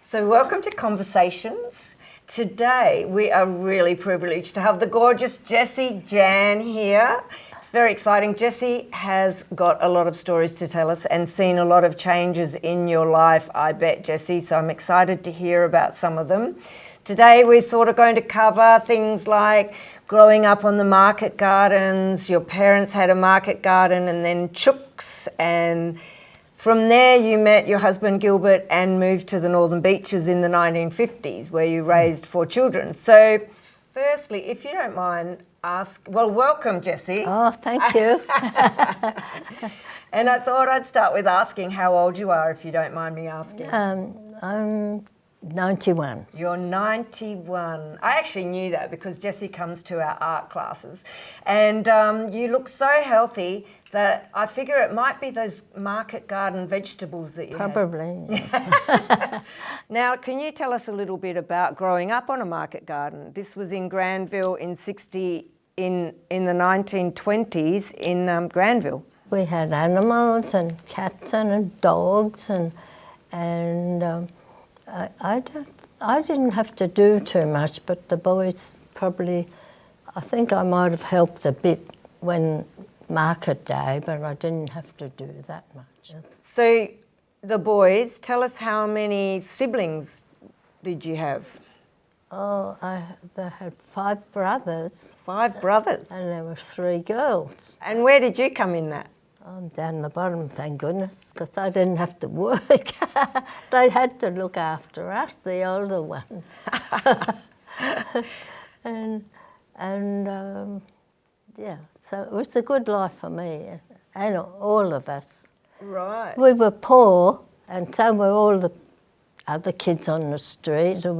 So welcome to Conversations. Today we are really privileged to have the gorgeous Jessie Jan here. It's very exciting. Jessie has got a lot of stories to tell us and seen a lot of changes in your life, I bet, Jessie, so I'm excited to hear about some of them. Today we're sort of going to cover things like growing up on the market gardens, your parents had a market garden and then chooks, and from there you met your husband Gilbert and moved to the Northern Beaches in the 1950s where you raised 4 children. So firstly, if you don't mind, welcome Jessie. Oh, thank you. And I thought I'd start with asking how old you are, if you don't mind me asking. I'm 91. You're 91. I actually knew that because Jessie comes to our art classes and you look so healthy that I figure it might be those market garden vegetables that you Probably. had. Now, can you tell us a little bit about growing up on a market garden? This was in Granville in the 1920s in Granville. We had animals and cats and dogs and I didn't have to do too much, but the boys probably, I think I might have helped a bit when market day, but I didn't have to do that much. So the boys, tell us how many siblings did you have? Oh, they had 5 brothers. 5 brothers? And there were 3 girls. And where did you come in that? I'm down the bottom, thank goodness, because I didn't have to work. They had to look after us, the older ones. Yeah, so it was a good life for me and all of us. Right. We were poor, and so were all the other kids on the street. It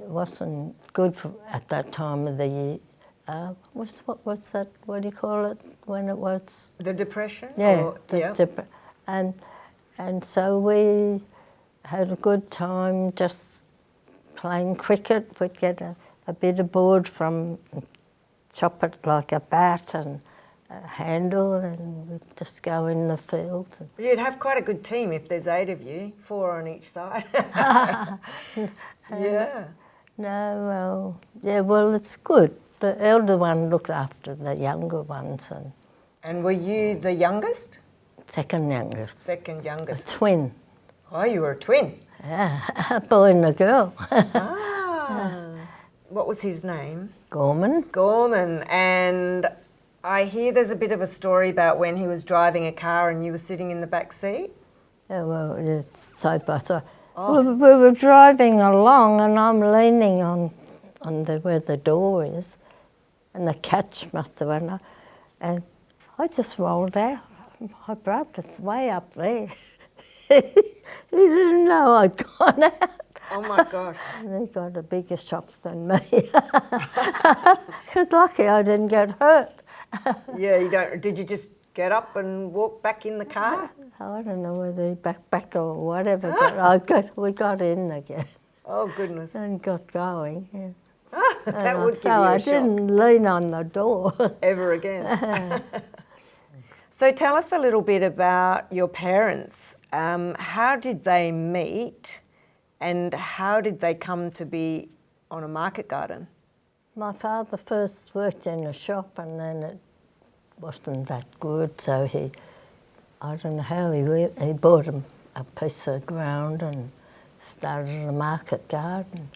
wasn't good at that time of the year. What was that? What do you call it when it was? The Depression? Yeah, and so we had a good time just playing cricket. We'd get a bit of board from, chop it like a bat and a handle, and we'd just go in the field. You'd have quite a good team if there's 8 of you, 4 on each side. Yeah. No, well, it's good. The elder one looked after the younger ones. And were you the youngest? Second youngest. Second youngest. A twin. Oh, you were a twin? Yeah, a boy and a girl. What was his name? Gorman. Gorman. And I hear there's a bit of a story about when he was driving a car and you were sitting in the back seat? Yeah, well, it's side by side. Oh. We were driving along and I'm leaning on where the door is, and the catch must have went up, and I just rolled out. My brother's way up there. He didn't know I'd gone out. Oh my gosh. And he got a bigger shock than me. Because lucky I didn't get hurt. Yeah, you don't. Did you just get up and walk back in the car? I don't know whether he back or whatever, but we got in again. Oh goodness. And got going, yeah. That would give you I a shock. didn't lean on the door. Ever again. So tell us a little bit about your parents. How did they meet and how did they come to be on a market garden? My father first worked in a shop and then it wasn't that good, so I don't know how he bought him a piece of ground and started a market garden.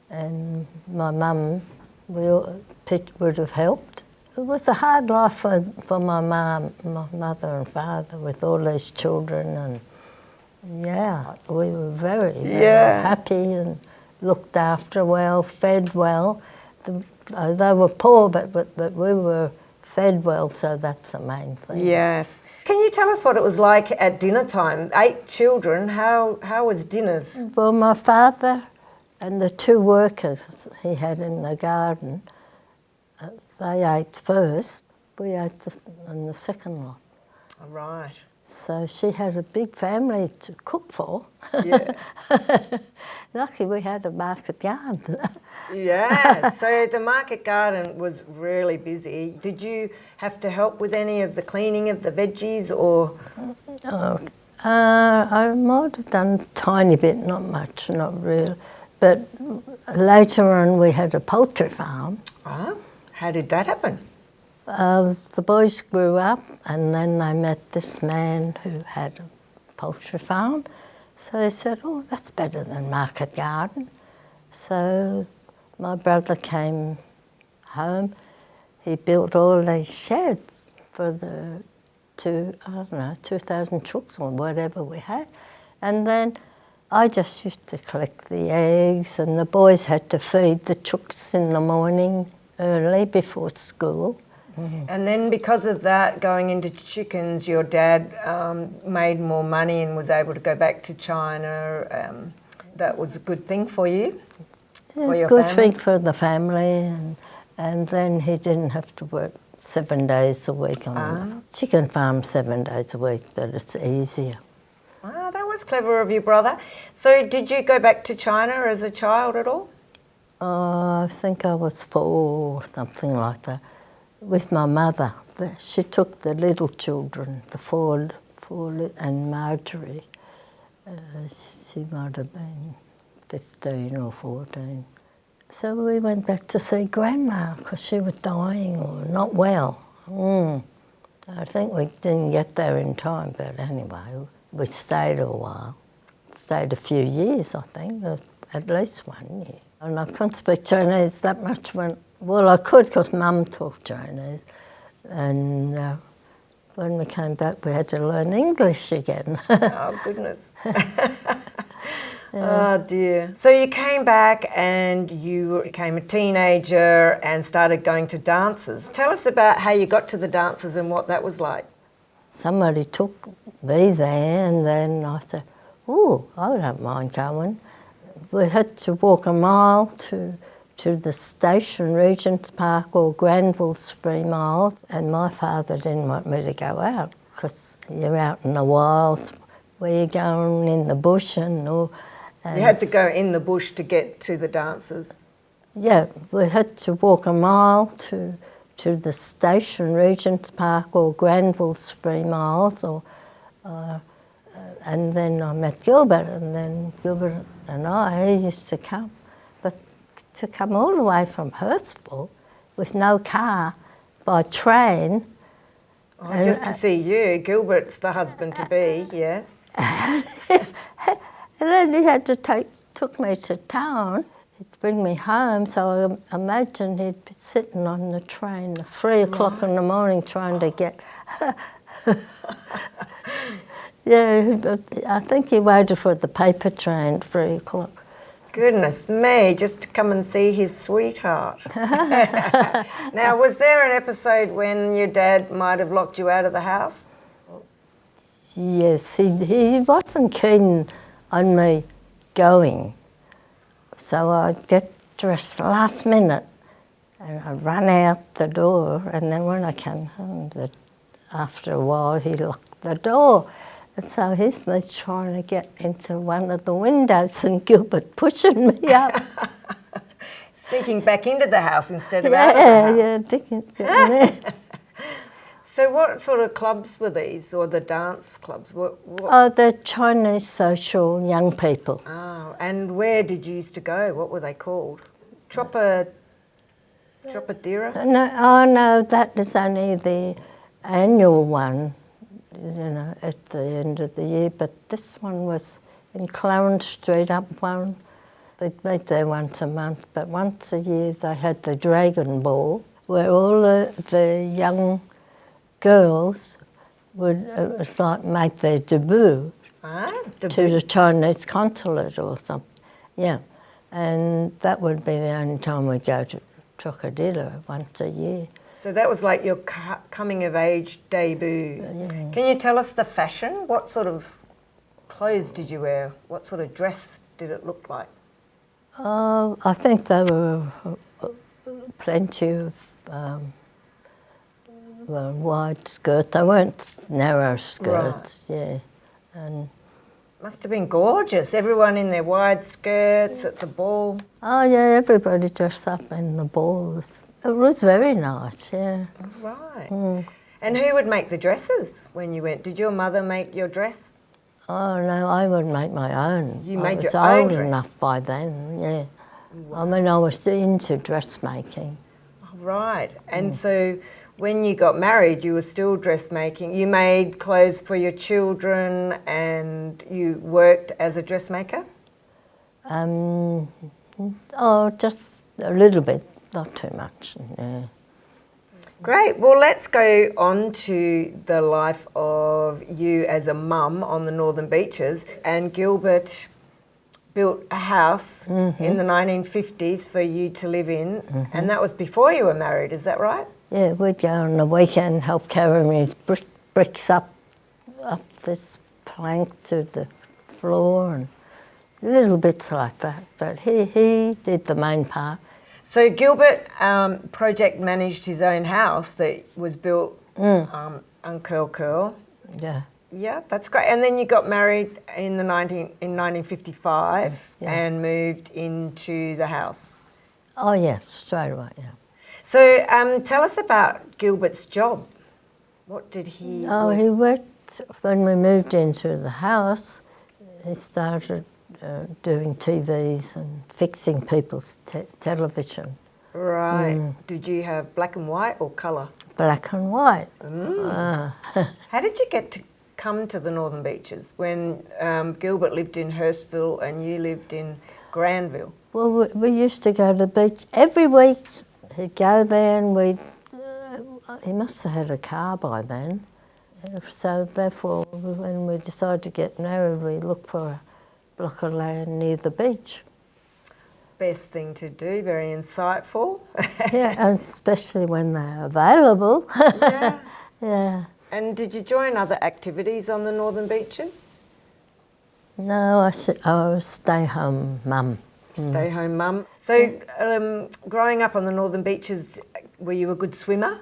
And my mum would have helped. It was a hard life for my mother and father with all these children, and yeah, we were very, very happy and looked after well, fed well. They were poor, but we were fed well, so that's the main thing. Yes. Can you tell us what it was like at dinner time? 8 children, how was dinners? Well, my father and the 2 workers he had in the garden, they ate first. We ate on the second lot. Right. So she had a big family to cook for. Yeah. Lucky we had a market garden. Yeah, so the market garden was really busy. Did you have to help with any of the cleaning of the veggies or? I might have done a tiny bit, not much, not real. But later on we had a poultry farm. Oh, how did that happen? The boys grew up and then they met this man who had a poultry farm. So they said, oh, that's better than market garden. So my brother came home. He built all these sheds for the 2,000 chooks or whatever we had. And then I just used to collect the eggs, and the boys had to feed the chooks in the morning early before school. And then because of that, going into chickens, your dad made more money and was able to go back to China. That was a good thing for you, for your It was a good family? thing for the family, and then he didn't have to work 7 days a week on the chicken farm 7 days a week, but it's easier. Ah, that was clever of you, brother. So did you go back to China as a child at all? I think I was 4, something like that, with my mother. She took the little children, the four and Marjorie. She might have been 15 or 14. So we went back to see Grandma because she was dying or not well. I think we didn't get there in time, but anyway, we stayed a while. Stayed a few years, I think, at least 1 year. And I couldn't speak Chinese that much well, I could because Mum taught Chinese. And when we came back, we had to learn English again. Oh, goodness. Oh, dear. So you came back and you became a teenager and started going to dances. Tell us about how you got to the dances and what that was like. Somebody took me there, and then I said, oh, I don't mind going. We had to walk a mile to the station, Regent's Park or Granville's 3 miles, and my father didn't want me to go out because you're out in the wilds where you're going in the bush and all. You had to go in the bush to get to the dances. Yeah, we had to walk a mile to the station, Regent's Park or Granville's 3 miles, and then I met Gilbert, and then Gilbert and he used to come. But to come all the way from Hurstville with no car, by train. Oh, just to see you. Gilbert's the husband-to-be, yes. And then he had to took me to town. He'd bring me home, so I imagine he'd be sitting on the train at 3 o'clock in the morning trying to get... Yeah, I think he waited for the paper train at 3 o'clock. Goodness me, just to come and see his sweetheart. Now, was there an episode when your dad might have locked you out of the house? Yes, he wasn't keen on me going. So I'd get dressed last minute and I'd run out the door, and then when I came home, after a while he locked the door. And so he's me trying to get into one of the windows and Gilbert pushing me up. Sneaking back into the house instead of out of the house. Yeah. So what sort of clubs were these, or the dance clubs? What? Oh, the Chinese social young people. Oh, and where did you used to go? What were they called? Tropadera? No, that is only the annual one, at the end of the year. But this one was in Clarence Street, up one. We'd meet there once a month, but once a year they had the Dragon Ball, where all the young girls would make their debut to the Chinese consulate or something. Yeah, and that would be the only time we'd go to Trocadero, once a year. So that was like your coming of age debut. Yeah. Can you tell us the fashion? What sort of clothes did you wear? What sort of dress did it look like? I think there were plenty of wide skirts. They weren't narrow skirts, yeah. And must have been gorgeous. Everyone in their wide skirts at the ball. Oh yeah, everybody dressed up in the balls. It was very nice, yeah. Right. And who would make the dresses when you went? Did your mother make your dress? Oh no, I would make my own. You made your I own was old dress? enough by then, yeah. Wow. I mean, I was into dressmaking. Right. And so when you got married, you were still dressmaking. You made clothes for your children and you worked as a dressmaker? Oh, just a little bit, not too much. Yeah. Great. Well, let's go on to the life of you as a mum on the Northern Beaches. And Gilbert built a house in the 1950s for you to live in, and that was before you were married, is that right? Yeah, we'd go on the weekend, help carry his bricks up this plank to the floor and little bits like that. But he did the main part. So Gilbert project managed his own house that was built on Curl Curl. Yeah. Yeah, that's great. And then you got married in 1955 and moved into the house. Oh yeah, straight away, yeah. So tell us about Gilbert's job. What did he Oh, he worked, when we moved into the house, he started doing TVs and fixing people's television. Right. Did you have black and white or colour? Black and white. How did you get to come to the Northern Beaches when Gilbert lived in Hurstville and you lived in Granville? Well, we used to go to the beach every week. He'd go there and he must have had a car by then. So therefore, when we decided to get married, we looked for a block of land near the beach. Best thing to do, very insightful. Yeah, and especially when they're available. Yeah. Yeah. And did you join other activities on the Northern Beaches? No, I was stay-home mum. Stay home mum. So growing up on the Northern Beaches, were you a good swimmer?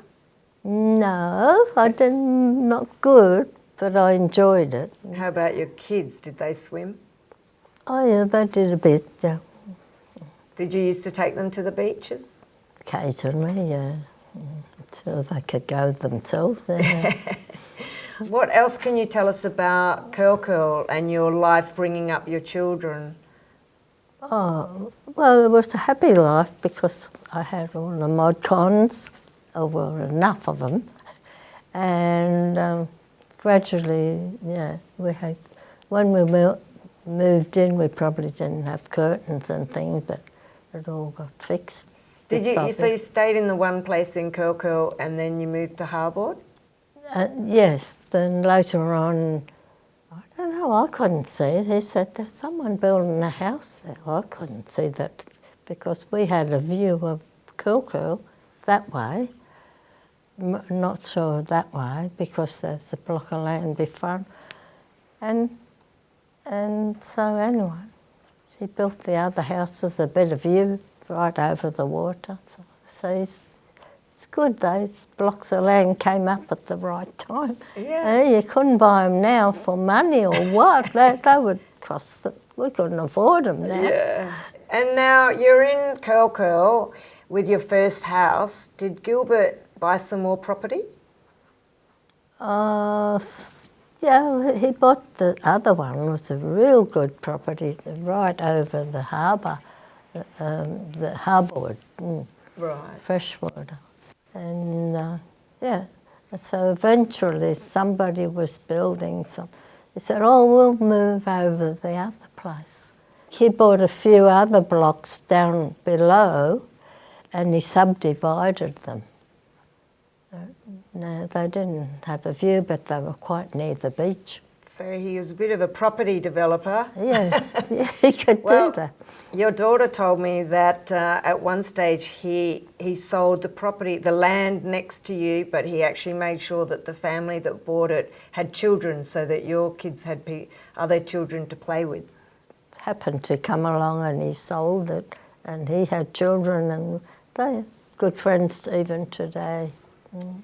No, I didn't, not good, but I enjoyed it. How about your kids? Did they swim? Oh yeah, they did a bit, yeah. Did you used to take them to the beaches? Occasionally, yeah. Until they could go themselves. Yeah. What else can you tell us about Curl Curl and your life bringing up your children? Oh, well, it was a happy life because I had all the mod cons, well, enough of them. And gradually, yeah, when we moved in, we probably didn't have curtains and things, but it all got fixed. So you stayed in the one place in Curl Curl and then you moved to Harbord? Yes, then later on, I don't know, I couldn't see it. He said, there's someone building a house there. I couldn't see that because we had a view of Curl Curl that way. Not sure that way because there's a block of land before. And so anyway, he built the other house with a better view right over the water. So it's good, those blocks of land came up at the right time. Yeah. You couldn't buy them now for money or what. they would cost, we couldn't afford them now. Yeah. And now you're in Curl Curl with your first house. Did Gilbert buy some more property? Yeah, he bought the other one. It was a real good property right over the harbour, the Harbord, Right. freshwater. And yeah, so eventually somebody was building some. He said, oh, we'll move over the other place. He bought a few other blocks down below and he subdivided them. No, they didn't have a view, but they were quite near the beach. So he was a bit of a property developer. Yeah, yeah, he could do that. Your daughter told me that at one stage he sold the property, the land next to you, but he actually made sure that the family that bought it had children so that your kids had other children to play with. Happened to come along and he sold it and he had children and they're good friends even today.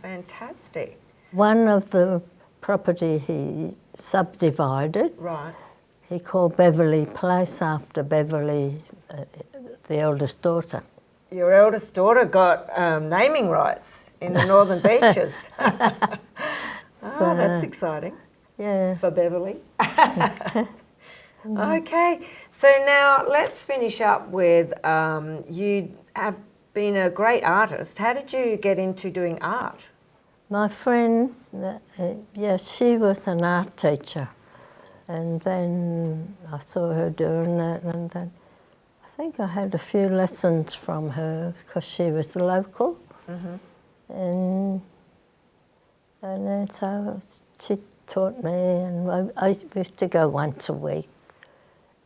Fantastic. One of the property he subdivided, Right. he called Beverley Place after Beverley, the eldest daughter. Your eldest daughter got naming rights in the Northern Beaches. So, that's exciting. Yeah. for Beverly. Okay, so now let's finish up with you have been a great artist. How did you get into doing art? My friend, she was an art teacher, and then I saw her doing it, and then I think I had a few lessons from her because she was local, and then so she taught me, and I used to go once a week.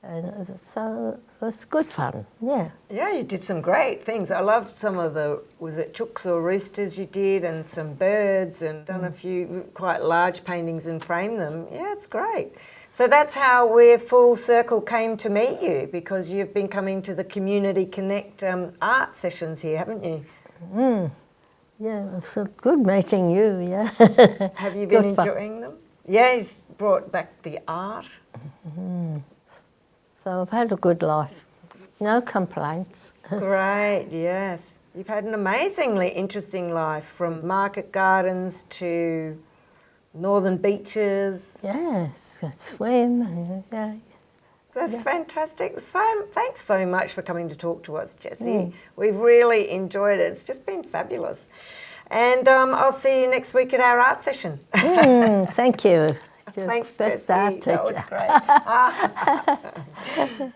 And so it was good fun, yeah. Yeah, you did some great things. I loved some of the, was it chooks or roosters you did, and some birds, and done a few quite large paintings and framed them. Yeah, it's great. So that's how we're full circle came to meet you, because you've been coming to the Community Connect art sessions here, haven't you? Yeah, it was good meeting you, yeah. Have you been Good fun. enjoying them? Yeah, he's brought back the art. So I've had a good life, no complaints. Great, yes. You've had an amazingly interesting life, from market gardens to northern beaches. Yes, swim, and yeah. That's fantastic. So thanks so much for coming to talk to us, Jessie. We've really enjoyed it. It's just been fabulous. And I'll see you next week at our art session. Thank you. Thanks, Best Jessie. art That was teacher. great.